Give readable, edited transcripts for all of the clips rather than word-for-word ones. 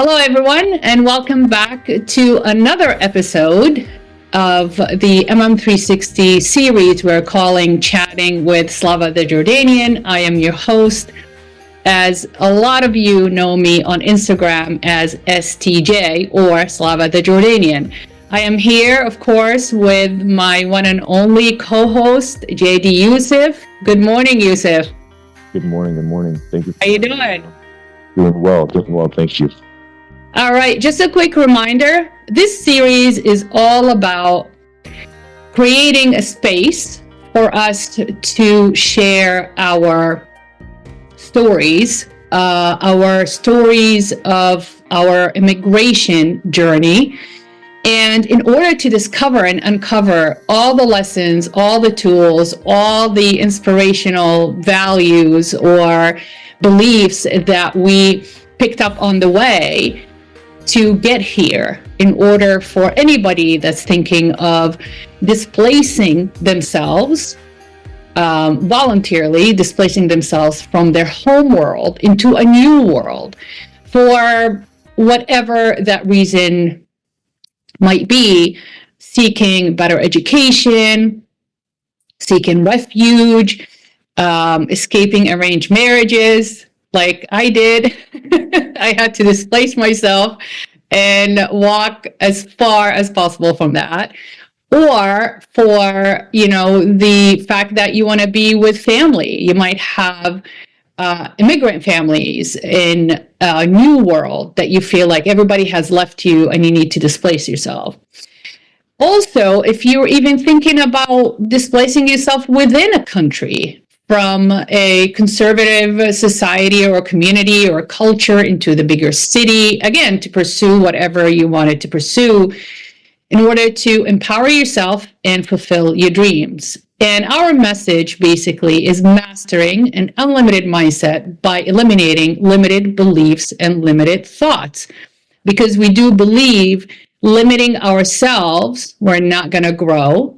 Hello, everyone, and welcome back to another episode of the MM360 series we're calling Chatting with Slava the Jordanian. I am your host. As a lot of you know me on Instagram as STJ or Slava the Jordanian. I am here, of course, with my one and only co-host, JD Yusef. Good morning, Yusef. Good morning. Thank you. How you doing? Doing well, thank you. All right, just a quick reminder, this series is all about creating a space for us to share our stories of our immigration journey. And in order to discover and uncover all the lessons, all the tools, all the inspirational values or beliefs that we picked up on the way to get here, in order for anybody that's thinking of displacing themselves, voluntarily displacing themselves from their home world into a new world, for whatever that reason might be, seeking better education, seeking refuge, escaping arranged marriages, like I did. I had to displace myself and walk as far as possible from that. Or for, the fact that you want to be with family. You might have immigrant families in a new world that you feel like everybody has left you and you need to displace yourself. Also, if you're even thinking about displacing yourself within a country, from a conservative society or a community or a culture into the bigger city, again, to pursue whatever you wanted to pursue in order to empower yourself and fulfill your dreams. And our message basically is mastering an unlimited mindset by eliminating limited beliefs and limited thoughts. Because we do believe limiting ourselves, we're not going to grow.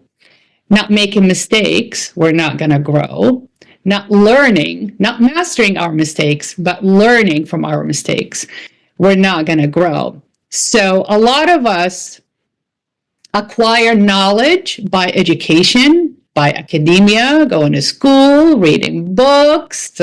Not making mistakes, we're not going to grow. Not learning, not mastering our mistakes, but learning from our mistakes, we're not going to grow. So a lot of us acquire knowledge by education, by academia, going to school, reading books,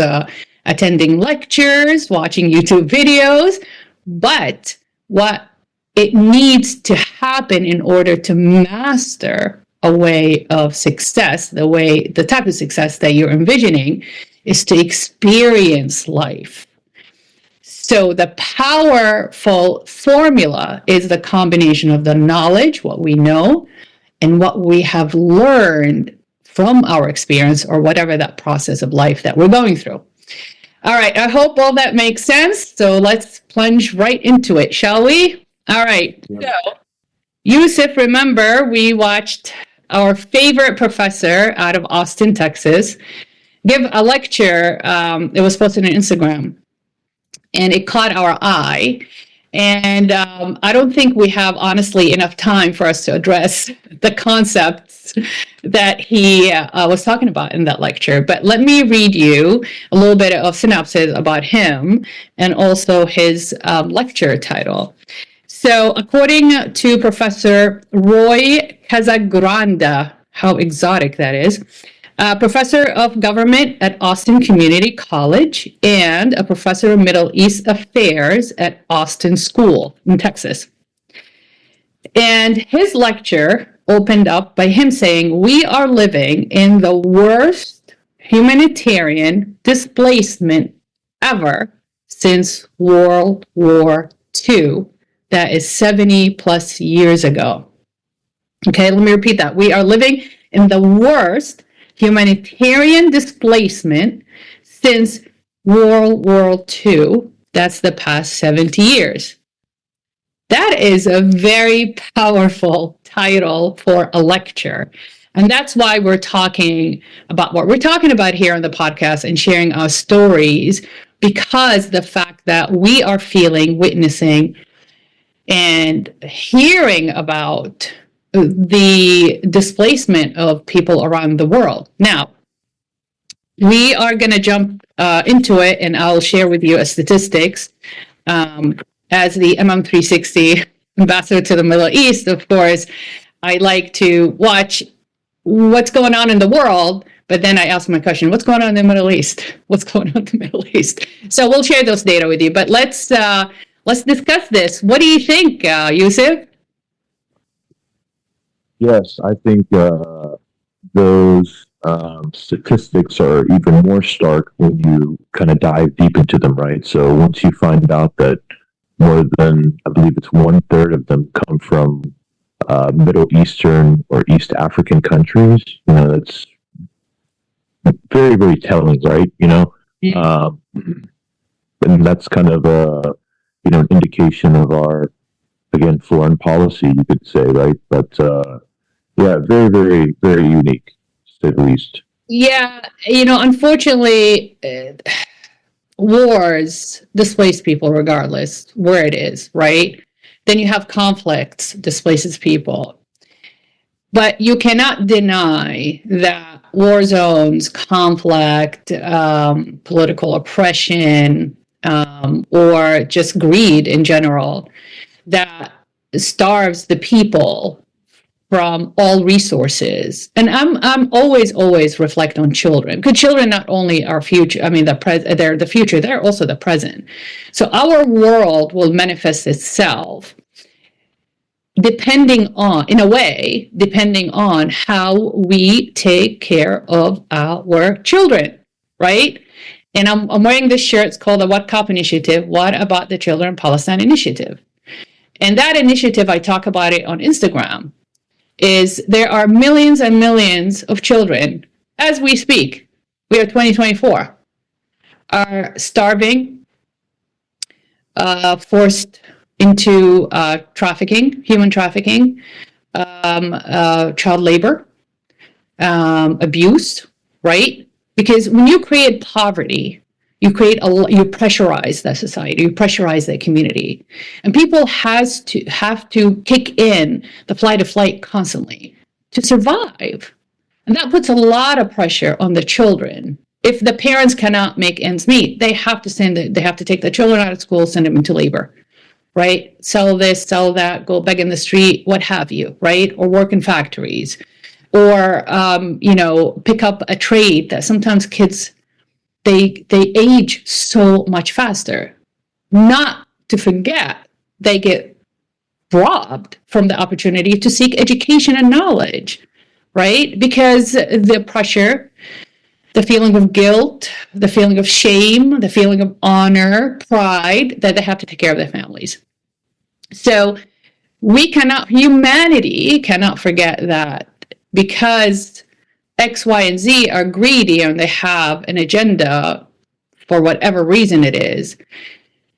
attending lectures, watching YouTube videos. But what it needs to happen in order to master a way of success, the type of success that you're envisioning, is to experience life. So the powerful formula is the combination of the knowledge, what we know, and what we have learned from our experience or whatever that process of life that we're going through. All right, I hope all that makes sense. So let's plunge right into it, shall we? All right. Yeah. So, Yusef, remember, we watched our favorite professor out of Austin, Texas, give a lecture. It was posted on Instagram, and it caught our eye. And I don't think we have, honestly, enough time for us to address the concepts that he was talking about in that lecture. But let me read you a little bit of synopsis about him and also his lecture title. So according to Professor Roy Casagrande, how exotic that is, professor of government at Austin Community College and a professor of Middle East Affairs at Austin School in Texas. And his lecture opened up by him saying, "We are living in the worst humanitarian displacement ever since World War II. That is 70 plus years ago." Okay, let me repeat that. We are living in the worst humanitarian displacement since World War II. That's the past 70 years. That is a very powerful title for a lecture. And that's why we're talking about what we're talking about here on the podcast and sharing our stories, because the fact that we are feeling, witnessing, and hearing about the displacement of people around the world. Now, we are going to jump into it, and I'll share with you a statistics as the MM360 ambassador to the Middle East, of course, I like to watch what's going on in the world, but then I ask my question, what's going on in the Middle East? What's going on in the Middle East? So we'll share those data with you, but let's discuss this. What do you think, Yusuf? Yes, I think those statistics are even more stark when you kind of dive deep into them, right? So once you find out that more than, I believe it's 1/3 of them come from Middle Eastern or East African countries, that's very, very telling, right? And that's kind of an indication of our, again, foreign policy, you could say, right? But yeah, very, very, very unique, to say the least. Yeah, unfortunately, wars displace people regardless where it is, right? Then you have conflicts displaces people. But you cannot deny that war zones, conflict, political oppression, or just greed in general, that starves the people from all resources. And I'm always reflect on children, because children not only are future, they're the future, they're also the present. So our world will manifest itself depending on how we take care of our children, right? And I'm wearing this shirt. It's called the What Cop Initiative. What about the Children in Palestine Initiative? And that initiative, I talk about it on Instagram, is there are millions and millions of children, as we speak, we are 2024, are starving, forced into trafficking, human trafficking, child labor, abuse, right? Because when you create poverty, you pressurize that society, you pressurize that community, and people have to kick in the flight or flight constantly to survive, and that puts a lot of pressure on the children. If the parents cannot make ends meet, they have to take the children out of school, send them into labor, right? Sell this, sell that, go beg in the street, what have you, right? Or work in factories, or pick up a trade that sometimes kids. They age so much faster. Not to forget, they get robbed from the opportunity to seek education and knowledge, right? Because the pressure, the feeling of guilt, the feeling of shame, the feeling of honor, pride, that they have to take care of their families. So humanity cannot forget that, because X, Y, and Z are greedy and they have an agenda for whatever reason it is.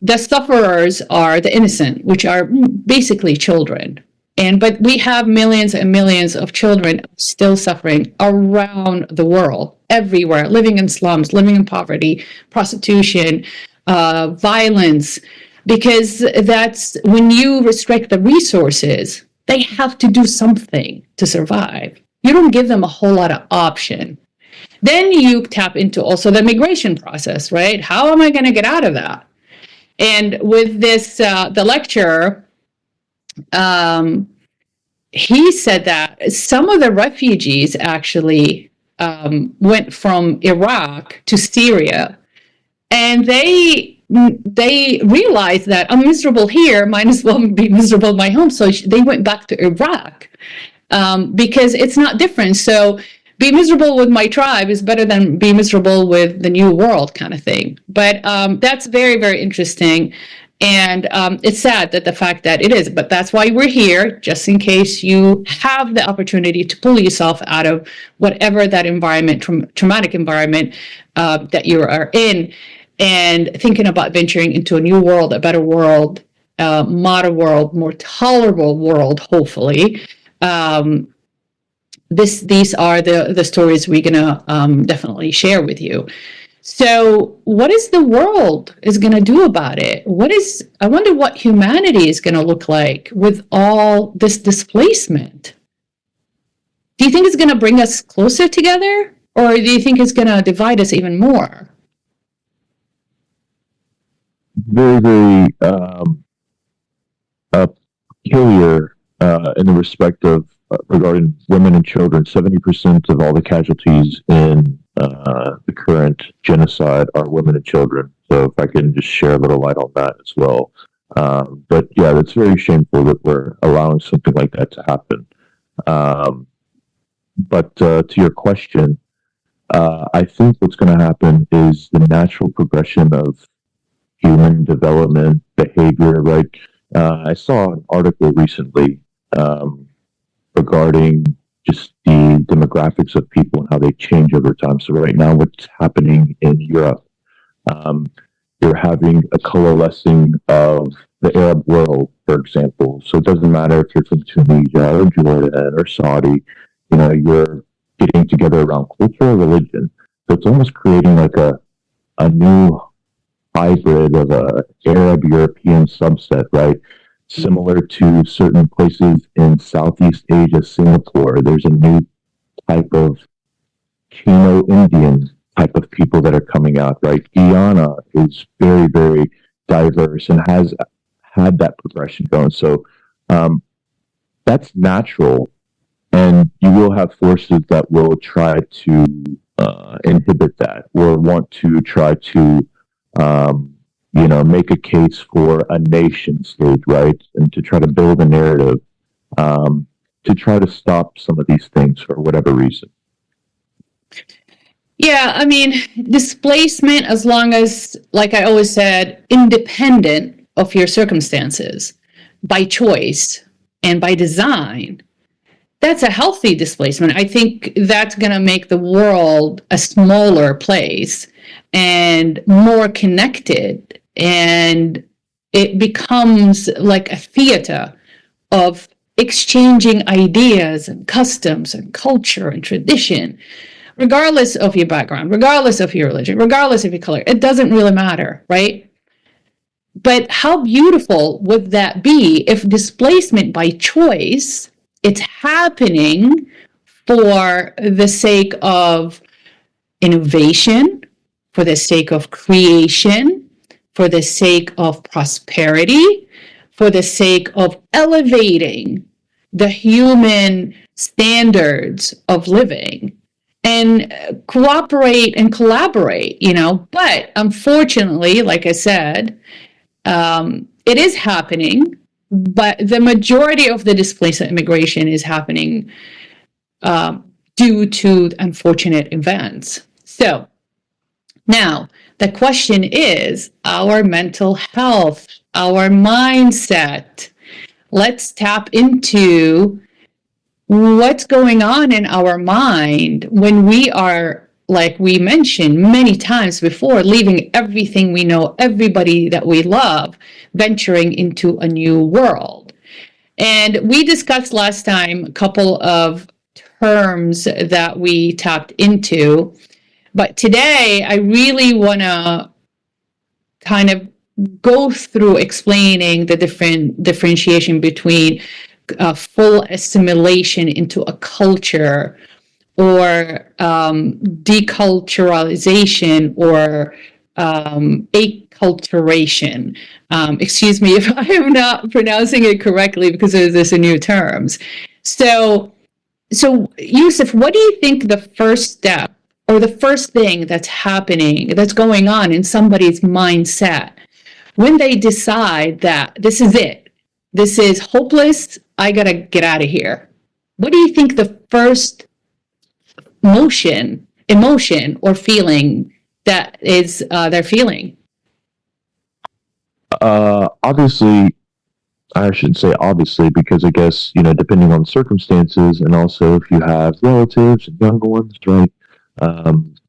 The sufferers are the innocent, which are basically children. But we have millions and millions of children still suffering around the world, everywhere, living in slums, living in poverty, prostitution, violence, because that's when you restrict the resources, they have to do something to survive. You don't give them a whole lot of option. Then you tap into also the migration process, right? How am I going to get out of that? And with this, the lecturer, he said that some of the refugees actually went from Iraq to Syria, and they realized that I'm miserable here, might as well be miserable in my home. So they went back to Iraq. Because it's not different. So be miserable with my tribe is better than be miserable with the new world kind of thing. But that's very, very interesting. And it's sad that the fact that it is, but that's why we're here, just in case you have the opportunity to pull yourself out of whatever that environment, traumatic environment that you are in, and thinking about venturing into a new world, a better world, modern world, more tolerable world, hopefully. These are the stories we're gonna definitely share with you. So what is the world is gonna do about it? I wonder what humanity is gonna look like with all this displacement. Do you think it's gonna bring us closer together, or do you think it's gonna divide us even more? Very, very peculiar in the respect of regarding women and children. 70% of all the casualties in the current genocide are women and children. So if I can just share a little light on that as well. But yeah, it's very shameful that we're allowing something like that to happen. Um, but to your question, I think what's going to happen is the natural progression of human development, behavior, right? I saw an article recently um, regarding just the demographics of people and how they change over time. So right now, what's happening in Europe, um, you're having a coalescing of the Arab world, for example. So it doesn't matter if you're from Tunisia or Jordan or Saudi, you're getting together around culture or religion. So it's almost creating like a new hybrid of a Arab European subset, right? Similar to certain places in Southeast Asia, Singapore, there's a new type of Chino Indian type of people that are coming out, right? Guyana is very, very diverse and has had that progression going. So um, that's natural. And you will have forces that will try to inhibit that or want to try to um, make a case for a nation state, right? And to try to build a narrative to try to stop some of these things for whatever reason. Yeah, I mean, displacement, as long as, like I always said, independent of your circumstances, by choice and by design, that's a healthy displacement. I think that's going to make the world a smaller place and more connected. And it becomes like a theater of exchanging ideas and customs and culture and tradition, regardless of your background, regardless of your religion, regardless of your color. It doesn't really matter, right? But how beautiful would that be if displacement by choice, it's happening for the sake of innovation, for the sake of creation, for the sake of prosperity, for the sake of elevating the human standards of living and cooperate and collaborate, But unfortunately, like I said, it is happening, but the majority of the displaced immigration is happening due to unfortunate events. So now the question is our mental health, our mindset. Let's tap into what's going on in our mind when we are, like we mentioned many times before, leaving everything we know, everybody that we love, venturing into a new world. And we discussed last time a couple of terms that we tapped into, but today I really want to kind of go through explaining the differentiation between full assimilation into a culture or deculturalization or acculturation. Excuse me if I am not pronouncing it correctly because there's a new terms. So Yusef, what do you think the first step or the first thing that's happening, that's going on in somebody's mindset when they decide that this is it, this is hopeless, I gotta get out of here? What do you think the first emotion or feeling that is they're feeling? Obviously, I should say obviously, because I guess, depending on circumstances and also if you have relatives and younger ones, right?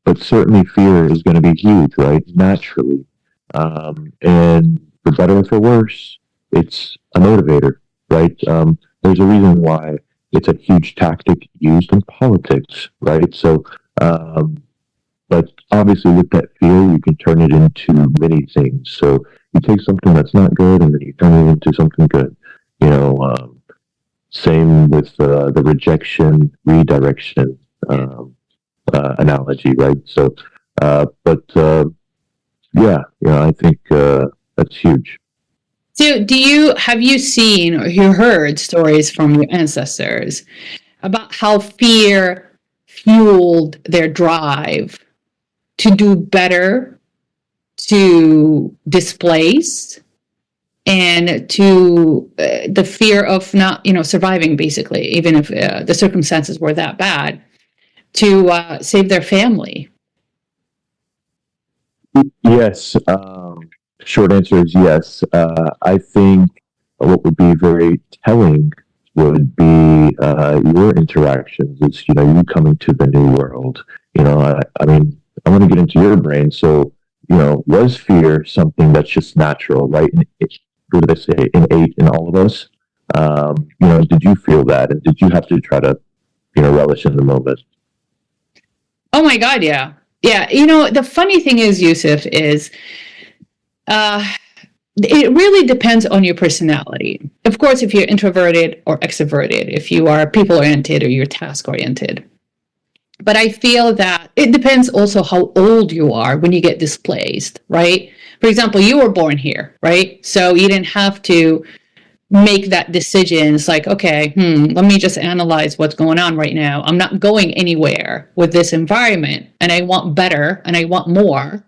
But certainly fear is going to be huge, right? Naturally. And for better or for worse, it's a motivator, right? There's a reason why it's a huge tactic used in politics, right? So, but obviously with that fear, you can turn it into many things. So you take something that's not good and then you turn it into something good. Same with the rejection, redirection analogy, right? So, but yeah, I think that's huge. So have you seen or you heard stories from your ancestors about how fear fueled their drive to do better, to displace, and to the fear of not, surviving, basically, even if the circumstances were that bad, to save their family? Yes. Short answer is yes. I think what would be very telling would be your interactions. Is you coming to the new world. I mean, I want to get into your brain. So was fear something that's just natural, right? What did I say? Innate in all of us. Did you feel that, and did you have to try to relish in the moment? Oh my God, yeah. Yeah, the funny thing is, Yusuf, is uh, it really depends on your personality. Of course, if you're introverted or extroverted, if you are people oriented or you're task oriented. But I feel that it depends also how old you are when you get displaced, right? For example, you were born here, right? So you didn't have to make that decision. It's like, okay, let me just analyze what's going on right now. I'm not going anywhere with this environment, and I want better and I want more.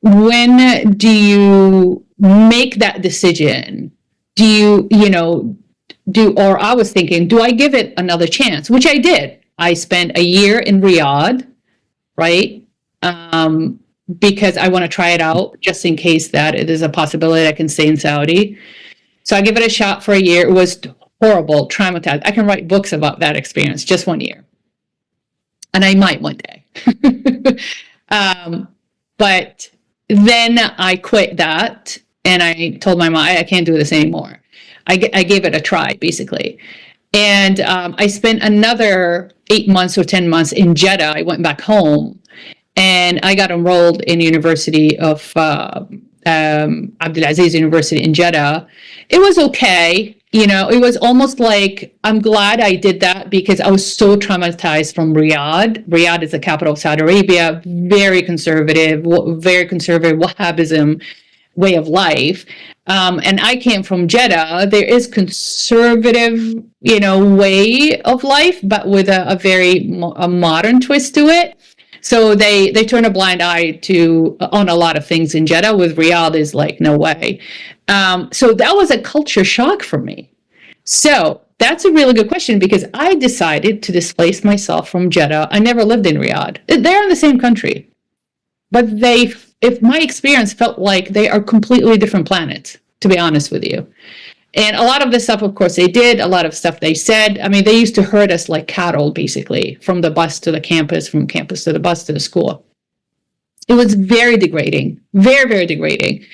When do you make that decision? Do or I was thinking, do I give it another chance? Which I did. I spent a year in Riyadh, right? Because I want to try it out just in case that it is a possibility I can stay in Saudi. So I give it a shot for a year. It was horrible, traumatized. I can write books about that experience, just 1 year. And I might one day. But then I quit that and I told my mom, I can't do this anymore. I gave it a try, basically. And I spent another 8 months or 10 months in Jeddah. I went back home and I got enrolled in University of Abdulaziz University in Jeddah. It was okay. It was almost like, I'm glad I did that because I was so traumatized from Riyadh. Riyadh is the capital of Saudi Arabia, very conservative Wahhabism way of life. And I came from Jeddah. There is conservative, way of life, but with a very modern twist to it. So they turn a blind eye on a lot of things in Jeddah. With Riyadh is like, no way. So that was a culture shock for me. So that's a really good question because I decided to displace myself from Jeddah. I never lived in Riyadh. They're in the same country, but if my experience felt like they are completely different planets, to be honest with you. And a lot of the stuff, of course, they did, a lot of stuff they said. I mean, they used to herd us like cattle, basically, from the bus to the campus, from campus to the bus to the school. It was very degrading, very, very degrading.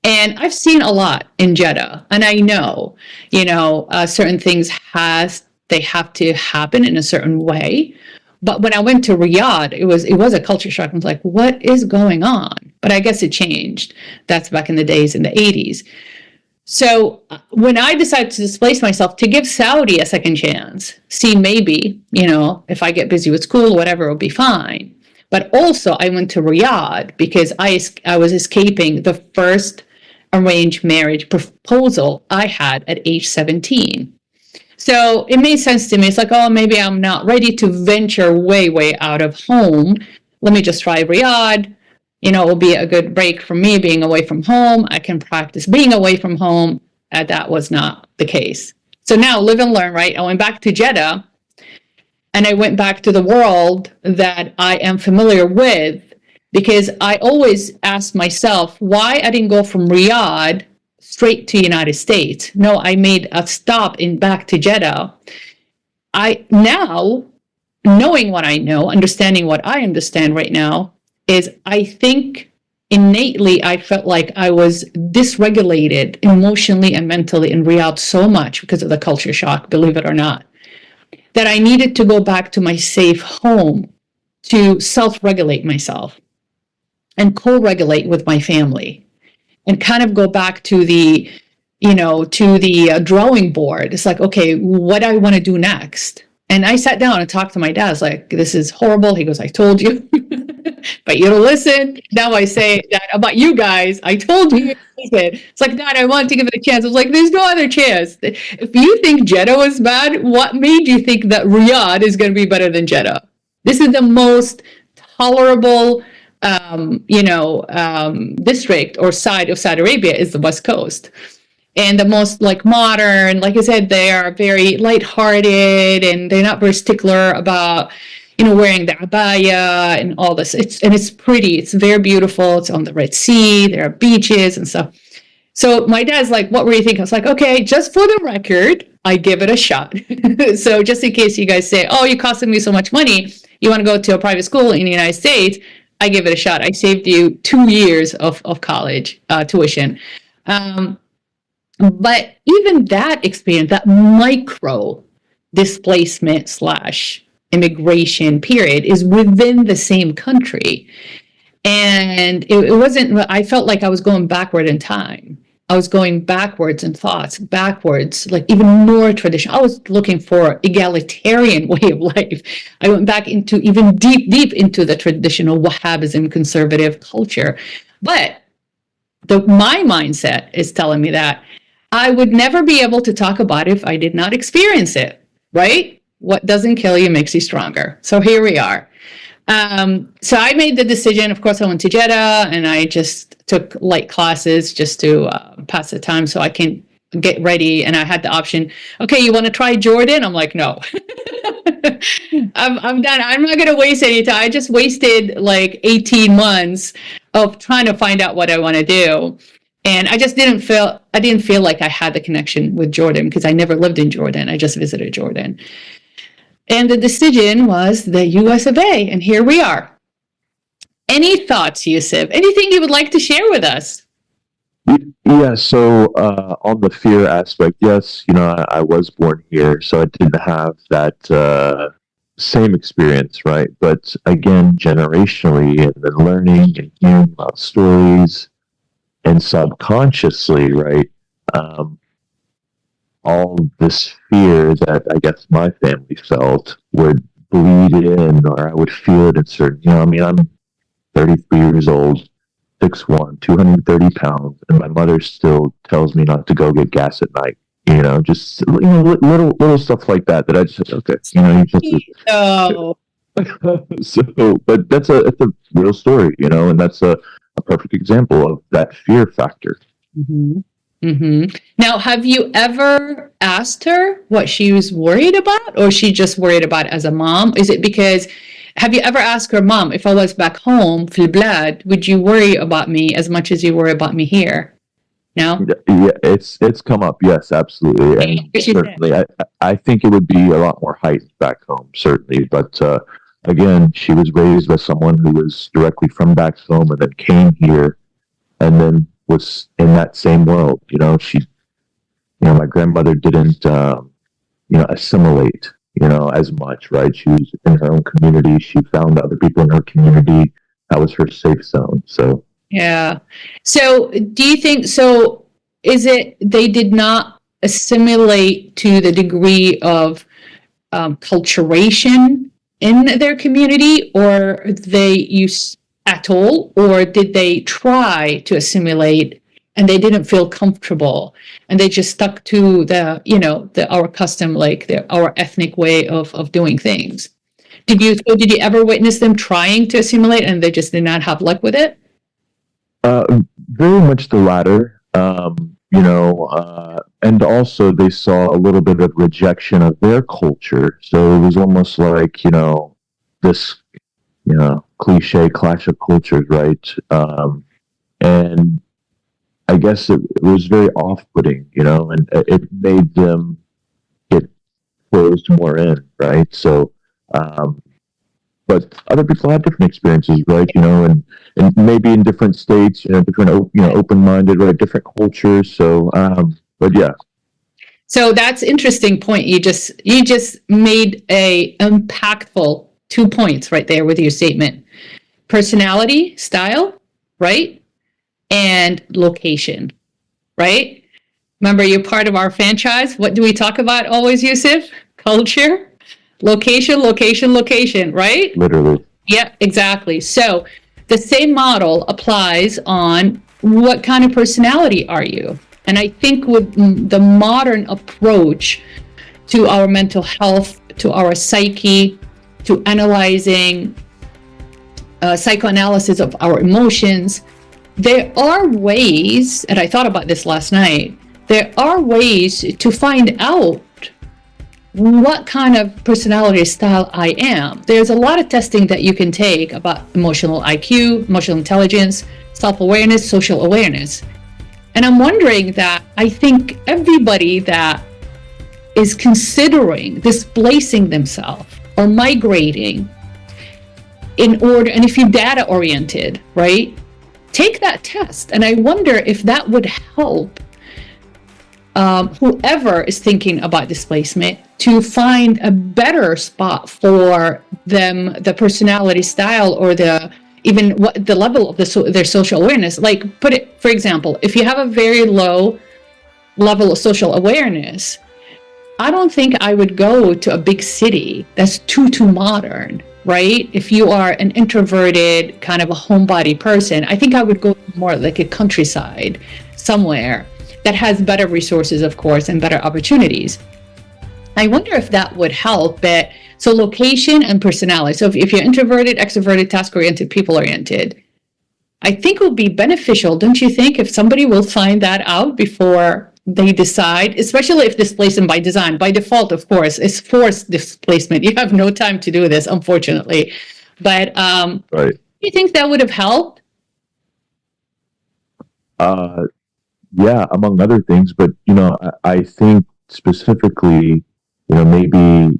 And I've seen a lot in Jeddah, and I know, certain things they have to happen in a certain way. But when I went to Riyadh, it was a culture shock. I was like, what is going on? But I guess it changed. That's back in the days in the 80s. So when I decided to displace myself to give Saudi a second chance, see, maybe, if I get busy with school, whatever, it'll be fine. But also I went to Riyadh because I was escaping the first arranged marriage proposal I had at age 17. So it made sense to me. It's like, oh, maybe I'm not ready to venture way, way out of home. Let me just try Riyadh. It will be a good break for me being away from home. I can practice being away from home. That was not the case. So now live and learn, right? I went back to Jeddah and I went back to the world that I am familiar with because I always asked myself why I didn't go from Riyadh straight to United States. No, I made a stop back to Jeddah. I now, knowing what I know, understanding what I understand right now, is I think innately I felt like I was dysregulated emotionally and mentally in Riyadh so much because of the culture shock, believe it or not, that I needed to go back to my safe home to self-regulate myself and co-regulate with my family and kind of go back to the drawing board. It's like, okay, what do I want to do next? And I sat down and talked to my dad. I was like, this is horrible. He goes, I told you. but you don't listen. Now I say that about you guys. I told you. Listen. It's like, God, I want to give it a chance. I was like, there's no other chance. If you think Jeddah was bad, what made you think that Riyadh is going to be better than Jeddah? This is the most tolerable, district or side of Saudi Arabia is the West Coast. And the most like modern, like I said, they are very lighthearted and they're not very stickler about, wearing the abaya and all this. It's pretty. It's very beautiful. It's on the Red Sea. There are beaches and stuff. So my dad's like, what were you thinking? I was like, okay, just for the record, I give it a shot. So just in case you guys say, oh, you're costing me so much money, you want to go to a private school in the United States, I give it a shot. I saved you 2 years of college tuition. But even that experience, that micro displacement / immigration period is within the same country. And it wasn't, I felt like I was going backward in time. I was going backwards in thoughts, backwards, like even more traditional. I was looking for egalitarian way of life. I went back into even deep into the traditional Wahhabism conservative culture. But my mindset is telling me that I would never be able to talk about it if I did not experience it, right? What doesn't kill you makes you stronger. So here we are. So I made the decision. Of course, I went to Jeddah and I just took light classes just to pass the time so I can get ready. And I had the option, okay, you want to try Jordan? I'm like, no. I'm done. I'm not going to waste any time. I just wasted like 18 months of trying to find out what I want to do. And I just didn't feel like I had the connection with Jordan because I never lived in Jordan. I just visited Jordan. And the decision was the US of A, and here we are. Any thoughts, Yusef? Anything you would like to share with us? Yeah, so on the fear aspect, yes, I was born here, so I didn't have that same experience, right? But again, generationally, and then learning and hearing about stories, and subconsciously, right? All this fear that I guess my family felt would bleed in, or I would feel it in certain, I'm 33 years old, 6'1", 230 pounds, and my mother still tells me not to go get gas at night. Just little stuff like that I just said, okay, you just. Oh. So, but it's a real story, and that's a perfect example of that fear factor. Mm-hmm. Mm-hmm. Now, have you ever asked her what she was worried about, or she just worried about as a mom? Is it because, have you ever asked her, Mom, if I was back home, fil blad, would you worry about me as much as you worry about me here? No? Yeah, it's come up, yes, absolutely. And certainly, I think it would be a lot more heightened back home, certainly. But again, she was raised by someone who was directly from back home and then came here and then was in that same world. She, my grandmother didn't, assimilate, as much, right? She was in her own community. She found other people in her community. That was her safe zone. So, yeah. So do you think, is it, they did not assimilate to the degree of acculturation in their community, or they use at all, or did they try to assimilate and they didn't feel comfortable and they just stuck to our custom, like our ethnic way of doing things? Did you ever witness them trying to assimilate and they just did not have luck with it? Very much the latter. And also they saw a little bit of rejection of their culture. So it was almost like, this, cliche clash of cultures, right? And I guess it was very off-putting, and it made them get closed more in, right? So, but other people have different experiences, right? And maybe in different states, different, open-minded, right? Different cultures. So, but yeah. So that's interesting point. You just made a impactful 2 points right there with your statement. Personality, style, right? And location, right? Remember, you're part of our franchise. What do we talk about always, Yusef? Culture, location, right? Literally. Yeah, exactly. So the same model applies on what kind of personality are you? And I think with the modern approach to our mental health, to our psyche, to analyzing psychoanalysis of our emotions, there are ways, and I thought about this last night, there are ways to find out what kind of personality style I am. There's a lot of testing that you can take about emotional IQ, emotional intelligence, self-awareness, social awareness. And I'm wondering that I think everybody that is considering displacing themselves or migrating in order, and if you're data oriented, right, take that test. And I wonder if that would help whoever is thinking about displacement to find a better spot for them, the personality style or the even what the level of their social awareness. Like, put it, for example, if you have a very low level of social awareness, I don't think I would go to a big city that's too modern, right? If you are an introverted kind of a homebody person, I think I would go more like a countryside somewhere that has better resources, of course, and better opportunities. I wonder if that would help. But so location and personality. So if you're introverted, extroverted, task-oriented, people-oriented, I think it would be beneficial, don't you think, if somebody will find that out before they decide, especially if displacement by design, by default, of course, is forced displacement. You have no time to do this, unfortunately. But Right. do you think that would have helped? Yeah, among other things, but I think specifically, maybe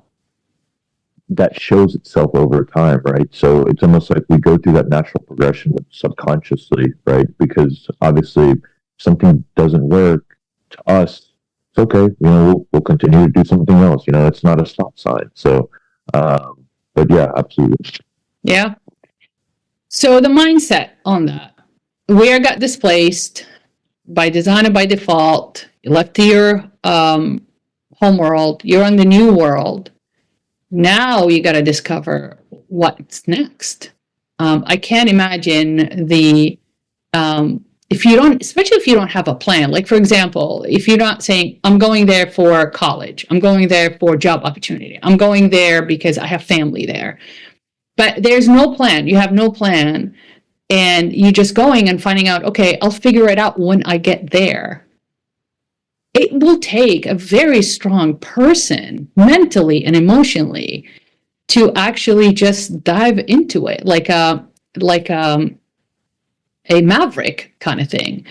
that shows itself over time, right? So it's almost like we go through that natural progression subconsciously, right? Because obviously, if something doesn't work to us, it's okay. We'll continue to do something else. It's not a stop sign. So, but yeah, absolutely. Yeah. So the mindset on that, where got displaced by design or by default, you left to your home world, you're on the new world. Now you got to discover what's next. I can't imagine if you don't, especially if you don't have a plan. Like, for example, if you're not saying, I'm going there for college, I'm going there for job opportunity, I'm going there because I have family there. But there's no plan. You have no plan. And you're just going and finding out, okay, I'll figure it out when I get there. It will take a very strong person, mentally and emotionally, to actually just dive into it, like a maverick kind of thing.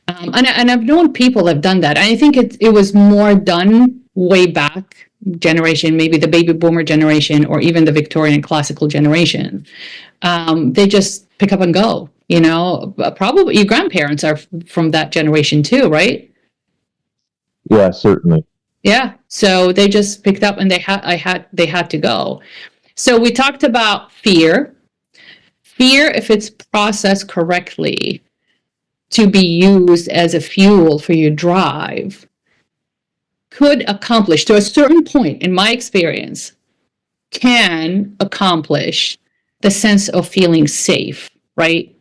And I've known people have done that. And I think it was more done way back generation, maybe the baby boomer generation, or even the Victorian classical generation. They just pick up and go. Probably your grandparents are from that generation too, right? Yeah, certainly. Yeah. So they just picked up and they had to go. So we talked about fear. Fear, if it's processed correctly, to be used as a fuel for your drive, could accomplish, to a certain point, in my experience, can accomplish the sense of feeling safe, right?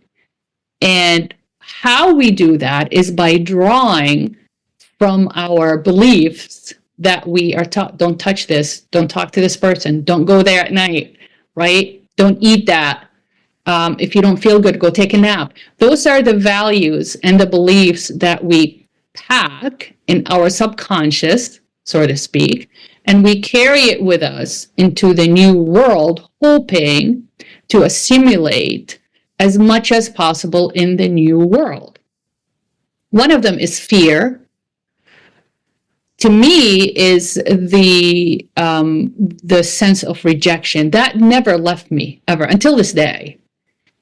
And how we do that is by drawing from our beliefs that we are taught, don't touch this, don't talk to this person, don't go there at night, right? Don't eat that. If you don't feel good, go take a nap. Those are the values and the beliefs that we pack in our subconscious, so to speak, and we carry it with us into the new world, hoping to assimilate as much as possible in the new world. One of them is fear. To me, is the sense of rejection that never left me ever until this day.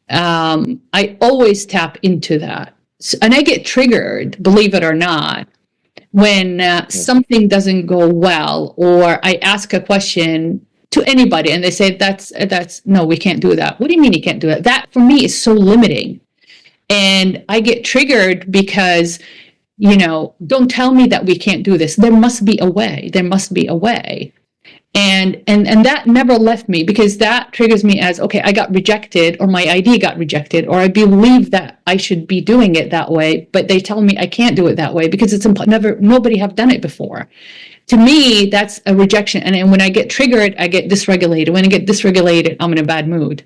I always tap into that, and I get triggered, believe it or not, when something doesn't go well, or I ask a question to anybody and they say, that's no, we can't do that. What do you mean you can't do that? That for me is so limiting. And I get triggered because, don't tell me that we can't do this. There must be a way. There must be a way. And that never left me, because that triggers me as, okay, I got rejected, or my idea got rejected, or I believe that I should be doing it that way, but they tell me I can't do it that way because it's nobody have done it before. To me, that's a rejection. And when I get triggered, I get dysregulated. When I get dysregulated, I'm in a bad mood.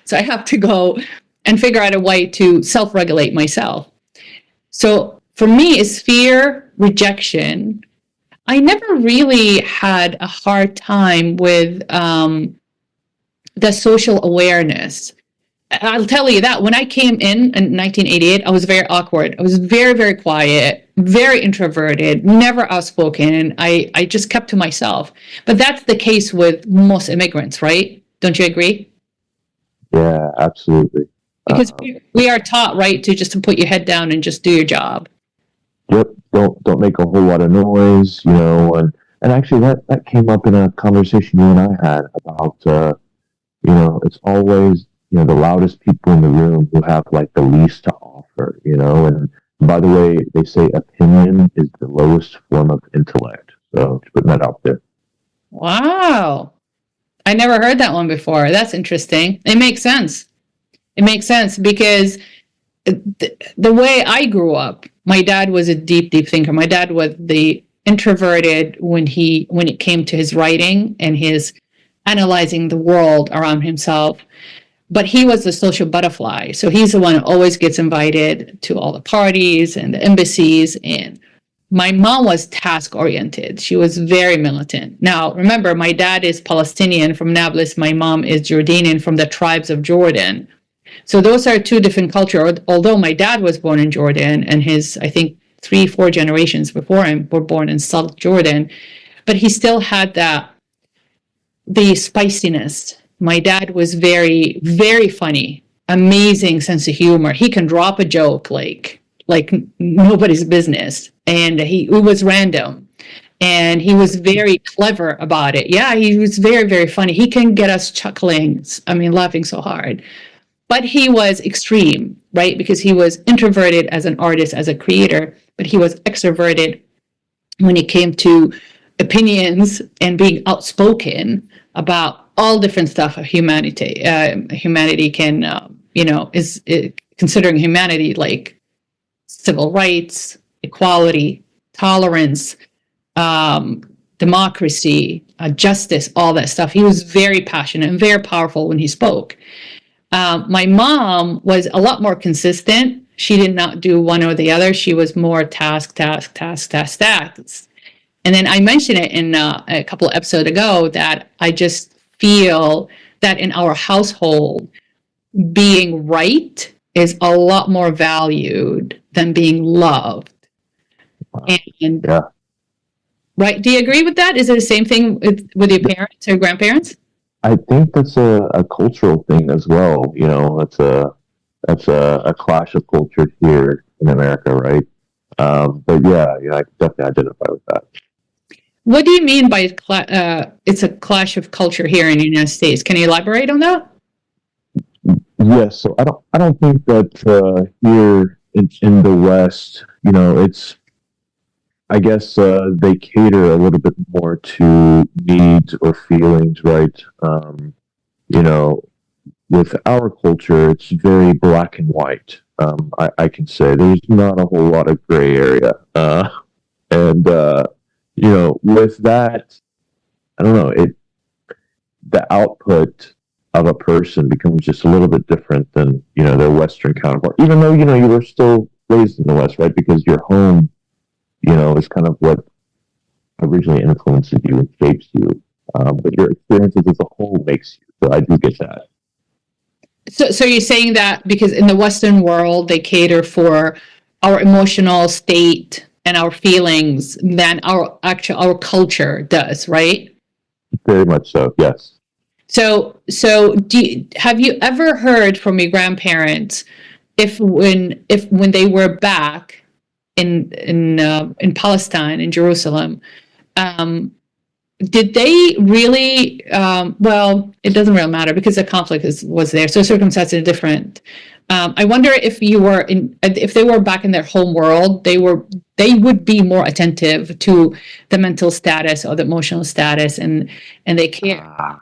So I have to go and figure out a way to self-regulate myself. So for me, it's fear, rejection. I never really had a hard time with the social awareness. I'll tell you that when I came in 1988, I was very awkward. I was very, very quiet, very introverted, never outspoken. I just kept to myself. But that's the case with most immigrants, right? Don't you agree? Yeah, absolutely. Because we are taught, right, to put your head down and just do your job. Yep. Don't make a whole lot of noise, and actually that came up in a conversation you and I had about, it's always, the loudest people in the room who have like the least to offer, and by the way, they say opinion is the lowest form of intellect. So just putting that out there. Wow. I never heard that one before. That's interesting. It makes sense. It makes sense because the way I grew up, my dad was a deep, deep thinker. My dad was the introverted when it came to his writing and his analyzing the world around himself. But he was the social butterfly. So he's the one who always gets invited to all the parties and the embassies. And my mom was task oriented. She was very militant. Now, remember, my dad is Palestinian from Nablus. My mom is Jordanian from the tribes of Jordan. So those are two different cultures. Although my dad was born in Jordan, and his, I think, 3-4 generations before him were born in South Jordan, but he still had the spiciness. My dad was very, very funny, amazing sense of humor. He can drop a joke like nobody's business, and it was random, and he was very clever about it. Yeah, he was very, very funny. He can get us chuckling. I mean, laughing so hard. But he was extreme, right? Because he was introverted as an artist, as a creator, but he was extroverted when it came to opinions and being outspoken about all different stuff of humanity. Humanity can, is considering humanity like civil rights, equality, tolerance, democracy, justice, all that stuff. He was very passionate and very powerful when he spoke. My mom was a lot more consistent. She did not do one or the other. She was more task. And then I mentioned it in a couple of episodes ago that I just feel that in our household, being right is a lot more valued than being loved. And yeah. Right. Do you agree with that? Is it the same thing with your parents or grandparents? I think that's a cultural thing as well. That's a clash of culture here in America, right? But yeah, I definitely identify with that. What do you mean by it's a clash of culture here in the United States? Can you elaborate on that? Yes. So I don't think that here in the West, it's, I guess they cater a little bit more to needs or feelings, right? With our culture, it's very black and white. I can say there's not a whole lot of gray area. And with that, I don't know, the output of a person becomes just a little bit different than, their Western counterpart, even though, you were still raised in the West, right? Because your home, is kind of what originally influences you and shapes you. But your experiences as a whole makes you. So I do get that. So you're saying that because in the Western world, they cater for our emotional state and our feelings than our culture does, right? Very much so, yes. So have you ever heard from your grandparents if when they were back in Palestine, in Jerusalem, did they really, well, it doesn't really matter because the conflict was there, so circumstances are different. I wonder if if they were back in their home world, they would be more attentive to the mental status or the emotional status, and they care.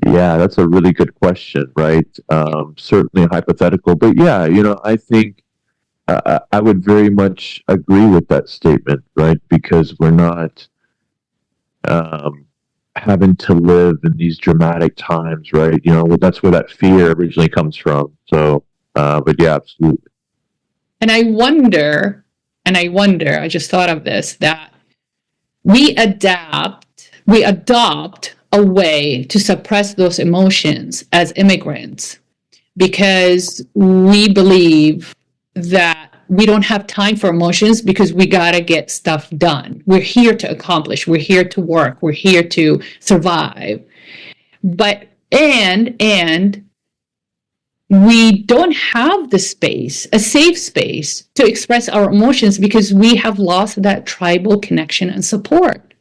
Yeah, that's a really good question, right? Certainly hypothetical, but yeah, I think I would very much agree with that statement, right? Because we're not um, having to live in these dramatic times, right? That's where that fear originally comes from. So, but yeah, absolutely. And I wonder, I just thought of this, that we adopt a way to suppress those emotions as immigrants because we believe that we don't have time for emotions because we got to get stuff done. We're here to accomplish, we're here to work, we're here to survive. But, and we don't have the space, a safe space to express our emotions because we have lost that tribal connection and support.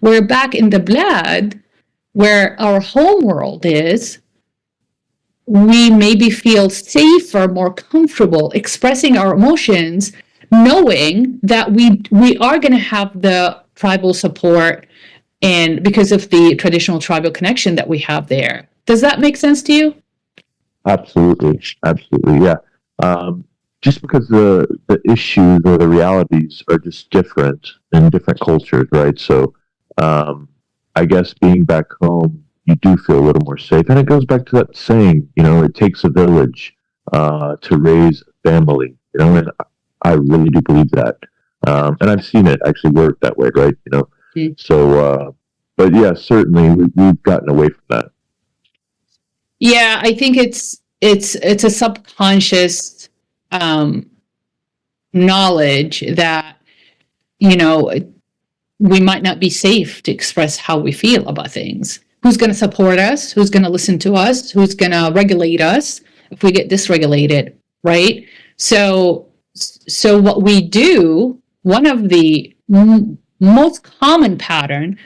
We're back in the blood where our home world is. We maybe feel safer, more comfortable expressing our emotions, knowing that we are going to have the tribal support and because of the traditional tribal connection that we have there. Does that make sense to you? Absolutely, absolutely, yeah. Just because the issues or the realities are just different in different cultures, right? So, I guess being back home, you do feel a little more safe, and it goes back to that saying, it takes a village to raise a family, and I really do believe that, and I've seen it actually work that way, right? So, but yeah, certainly we've gotten away from that. Yeah, I think it's a subconscious knowledge that you know we might not be safe to express how we feel about things. Who's going to support us? Who's going to listen to us? Who's going to regulate us if we get dysregulated, right? So what we do, one of the most common pattern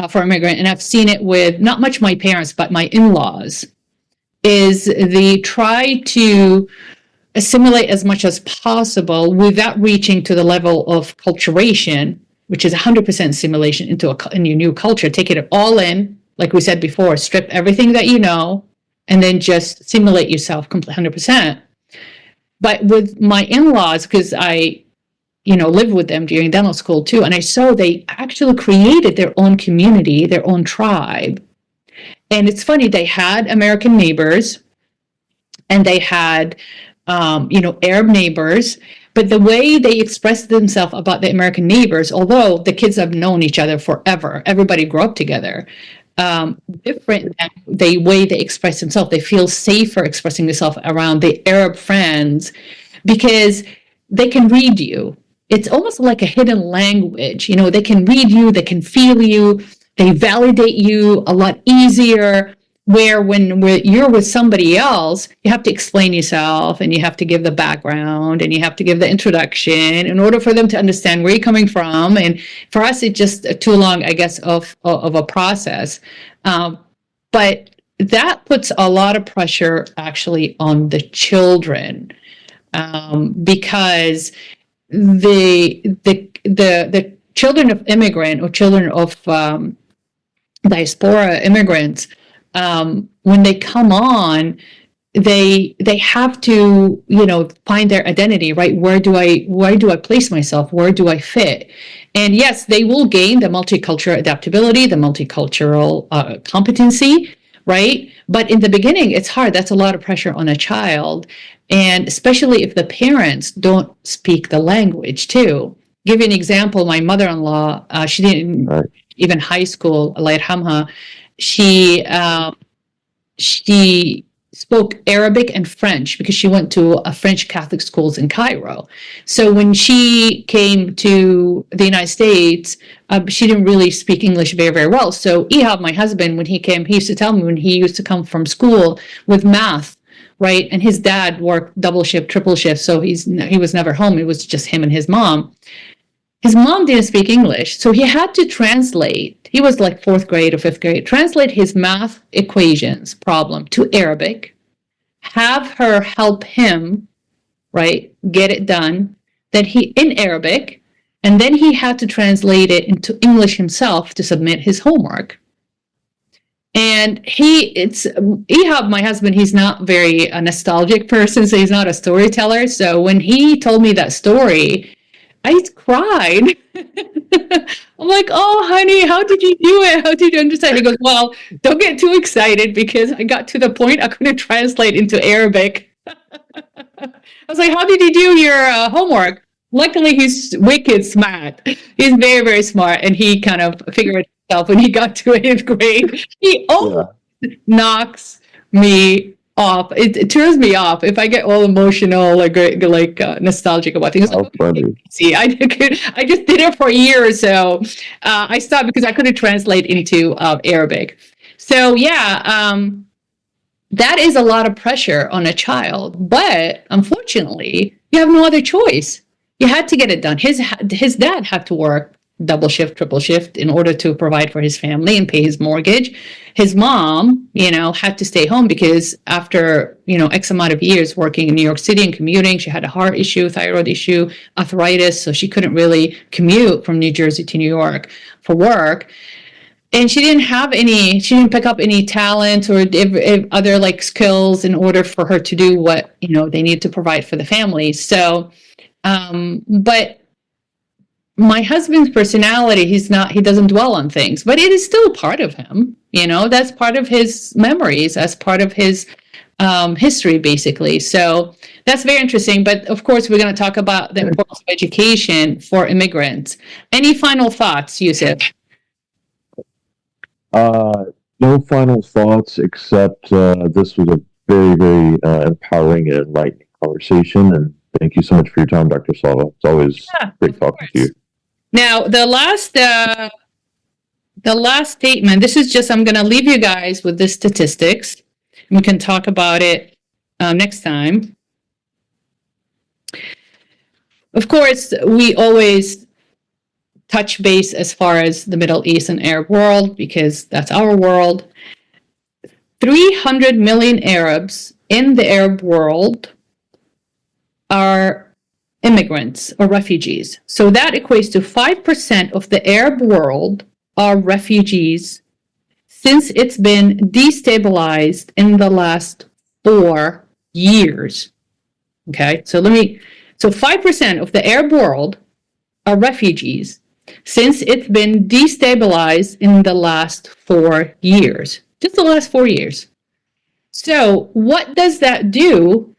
for immigrant, and I've seen it with not much my parents, but my in-laws, is they try to assimilate as much as possible without reaching to the level of acculturation, which is 100% assimilation into a new culture. Take it all in, like we said before, strip everything that you know, and then just simulate yourself 100%. But with my in-laws, because I lived with them during dental school too, and I saw they actually created their own community, their own tribe. And it's funny, they had American neighbors and they had, Arab neighbors, but the way they expressed themselves about the American neighbors, although the kids have known each other forever, everybody grew up together, different than the way they express themselves. They feel safer expressing themselves around the Arab friends because they can read you. It's almost like a hidden language. They can read you, they can feel you, they validate you a lot easier. Where when you're with somebody else, you have to explain yourself and you have to give the background and you have to give the introduction in order for them to understand where you're coming from. And for us, it's just too long, I guess, of a process. But that puts a lot of pressure actually on the children because the children of immigrant or children of diaspora immigrants, when they come on, they have to find their identity, right? Where do I place myself? Where do I fit? And yes, they will gain the multicultural adaptability, the multicultural competency, right? But in the beginning, it's hard. That's a lot of pressure on a child, and especially if the parents don't speak the language too. Give you an example. My mother-in-law, she didn't even high school. Allah yarhamha. She spoke Arabic and French because she went to a French Catholic schools in Cairo. So when she came to the United States, she didn't really speak English very, very well. So Ihab, my husband, when he came, he used to tell me when he used to come from school with math, right? And his dad worked double shift, triple shift, so he was never home. It was just him and his mom. His mom didn't speak English, so he had to translate. He was like 4th grade or 5th grade, translate his math equations problem to Arabic, have her help him, right, get it done, that he in Arabic, and then he had to translate it into English himself to submit his homework. And Ehab, my husband, he's not very a nostalgic person, so he's not a storyteller. So when he told me that story, I cried. I'm like, oh, honey, how did you do it? How did you understand? He goes, well, don't get too excited because I got to the point I couldn't translate into Arabic. I was like, how did you do your homework? Luckily, he's wicked smart. He's very, very smart, and he kind of figured it out when he got to 8th grade. He almost knocks me off. It turns me off if I get all emotional, like nostalgic about things. How funny. See, I just did it for a year or so. I stopped because I couldn't translate into Arabic. So yeah, that is a lot of pressure on a child. But unfortunately, you have no other choice. You had to get it done. His dad had to work double shift, triple shift in order to provide for his family and pay his mortgage. His mom, had to stay home because after, X amount of years working in New York City and commuting, she had a heart issue, thyroid issue, arthritis. So she couldn't really commute from New Jersey to New York for work. And she didn't pick up any talent or other like skills in order for her to do what, they need to provide for the family. So, but my husband's personality, he doesn't dwell on things, but it is still part of him. That's part of his memories, that's part of his history, basically. So that's very interesting. But of course, we're going to talk about the importance of education for immigrants. Any final thoughts, Yusef? No final thoughts except this was a very, very empowering and enlightening conversation. And thank you so much for your time, Dr. Slava. It's always great talking to you. Now, the last statement, this is just, I'm going to leave you guys with the statistics. We can talk about it next time. Of course, we always touch base as far as the Middle East and Arab world because that's our world. 300 million Arabs in the Arab world are immigrants or refugees. So that equates to 5% of the Arab world are refugees since it's been destabilized in the last 4 years. Okay, so 5% of the Arab world are refugees since it's been destabilized in the last 4 years, just the last 4 years. So what does that do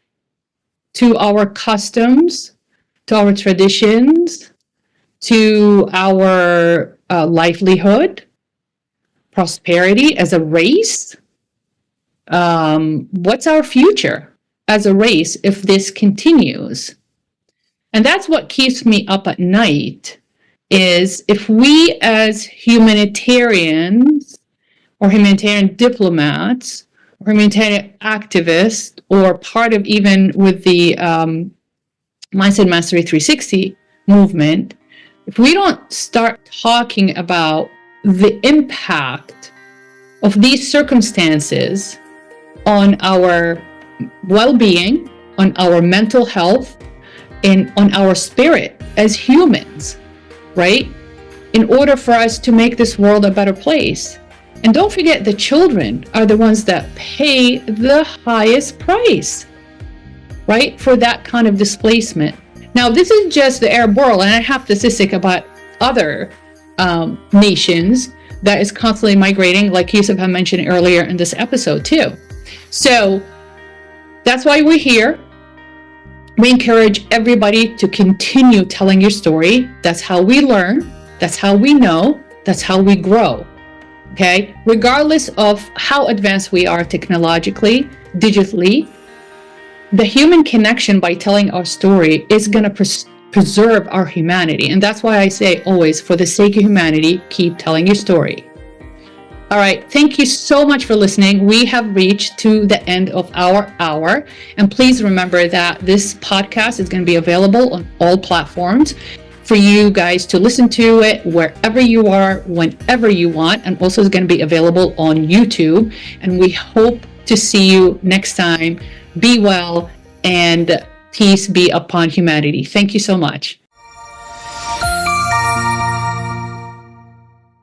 to our customs, to our traditions, to our livelihood, prosperity as a race? What's our future as a race if this continues? And that's what keeps me up at night, is if we as humanitarians or humanitarian diplomats or humanitarian activists or part of even with the Mindset Mastery 360 movement, if we don't start talking about the impact of these circumstances on our well-being, on our mental health, and on our spirit as humans, right? In order for us to make this world a better place. And don't forget, the children are the ones that pay the highest price, right, for that kind of displacement. Now, this is just the Arab world, and I have statistics about other nations that is constantly migrating, like Yusef had mentioned earlier in this episode too. So that's why we're here. We encourage everybody to continue telling your story. That's how we learn. That's how we know. That's how we grow. Okay? Regardless of how advanced we are technologically, digitally, the human connection by telling our story is going to preserve our humanity. And that's why I say always, for the sake of humanity, keep telling your story. All right. Thank you so much for listening. We have reached to the end of our hour. And please remember that this podcast is going to be available on all platforms for you guys to listen to it wherever you are, whenever you want. And also is going to be available on YouTube. And we hope to see you next time Be well, and peace be upon humanity. Thank you so much.